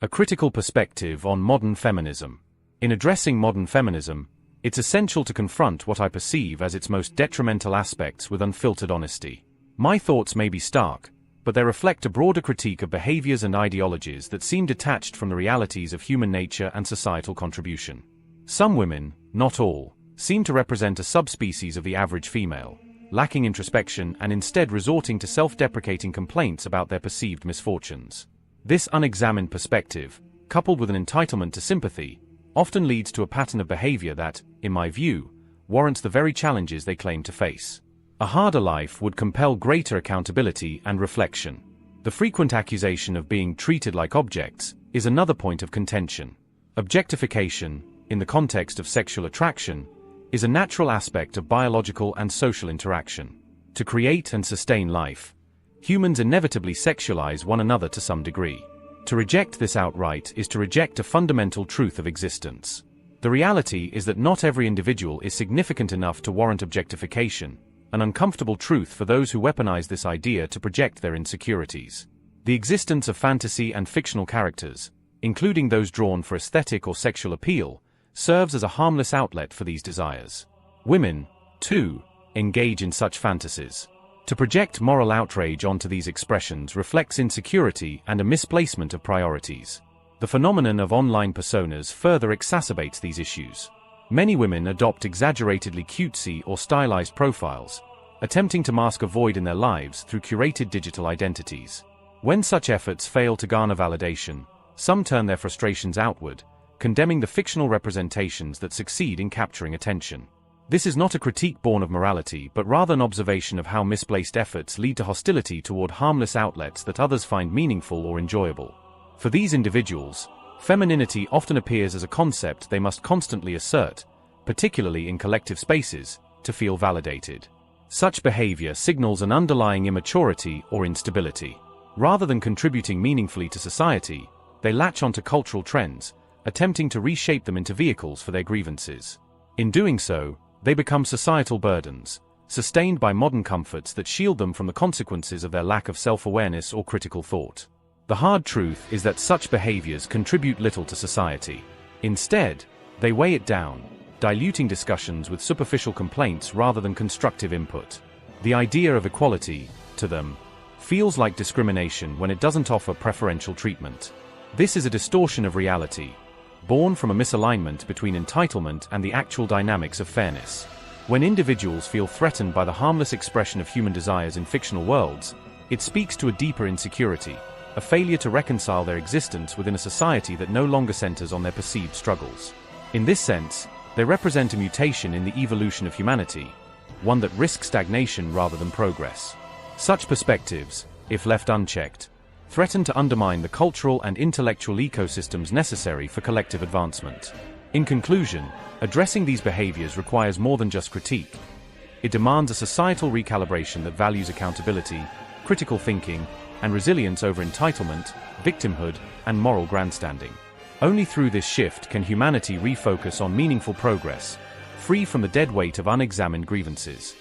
A critical perspective on modern feminism. In addressing modern feminism, it's essential to confront what I perceive as its most detrimental aspects with unfiltered honesty. My thoughts may be stark, but they reflect a broader critique of behaviors and ideologies that seem detached from the realities of human nature and societal contribution. Some women, not all, seem to represent a subspecies of the average female, lacking introspection and instead resorting to self-deprecating complaints about their perceived misfortunes. This unexamined perspective, coupled with an entitlement to sympathy, often leads to a pattern of behavior that, in my view, warrants the very challenges they claim to face. A harder life would compel greater accountability and reflection. The frequent accusation of being treated like objects is another point of contention. Objectification, in the context of sexual attraction, is a natural aspect of biological and social interaction. To create and sustain life, humans inevitably sexualize one another to some degree. To reject this outright is to reject a fundamental truth of existence. The reality is that not every individual is significant enough to warrant objectification, an uncomfortable truth for those who weaponize this idea to project their insecurities. The existence of fantasy and fictional characters, including those drawn for aesthetic or sexual appeal, serves as a harmless outlet for these desires. Women, too, engage in such fantasies. To project moral outrage onto these expressions reflects insecurity and a misplacement of priorities. The phenomenon of online personas further exacerbates these issues. Many women adopt exaggeratedly cutesy or stylized profiles, attempting to mask a void in their lives through curated digital identities. When such efforts fail to garner validation, some turn their frustrations outward, condemning the fictional representations that succeed in capturing attention. This is not a critique born of morality but rather an observation of how misplaced efforts lead to hostility toward harmless outlets that others find meaningful or enjoyable. For these individuals, femininity often appears as a concept they must constantly assert, particularly in collective spaces, to feel validated. Such behavior signals an underlying immaturity or instability. Rather than contributing meaningfully to society, they latch onto cultural trends, attempting to reshape them into vehicles for their grievances. In doing so, they become societal burdens, sustained by modern comforts that shield them from the consequences of their lack of self-awareness or critical thought. The hard truth is that such behaviors contribute little to society. Instead, they weigh it down, diluting discussions with superficial complaints rather than constructive input. The idea of equality, to them, feels like discrimination when it doesn't offer preferential treatment. This is a distortion of reality, born from a misalignment between entitlement and the actual dynamics of fairness. When individuals feel threatened by the harmless expression of human desires in fictional worlds, it speaks to a deeper insecurity, a failure to reconcile their existence within a society that no longer centers on their perceived struggles. In this sense, they represent a mutation in the evolution of humanity, one that risks stagnation rather than progress. Such perspectives, if left unchecked, threaten to undermine the cultural and intellectual ecosystems necessary for collective advancement. In conclusion, addressing these behaviors requires more than just critique. It demands a societal recalibration that values accountability, critical thinking, and resilience over entitlement, victimhood, and moral grandstanding. Only through this shift can humanity refocus on meaningful progress, free from the dead weight of unexamined grievances.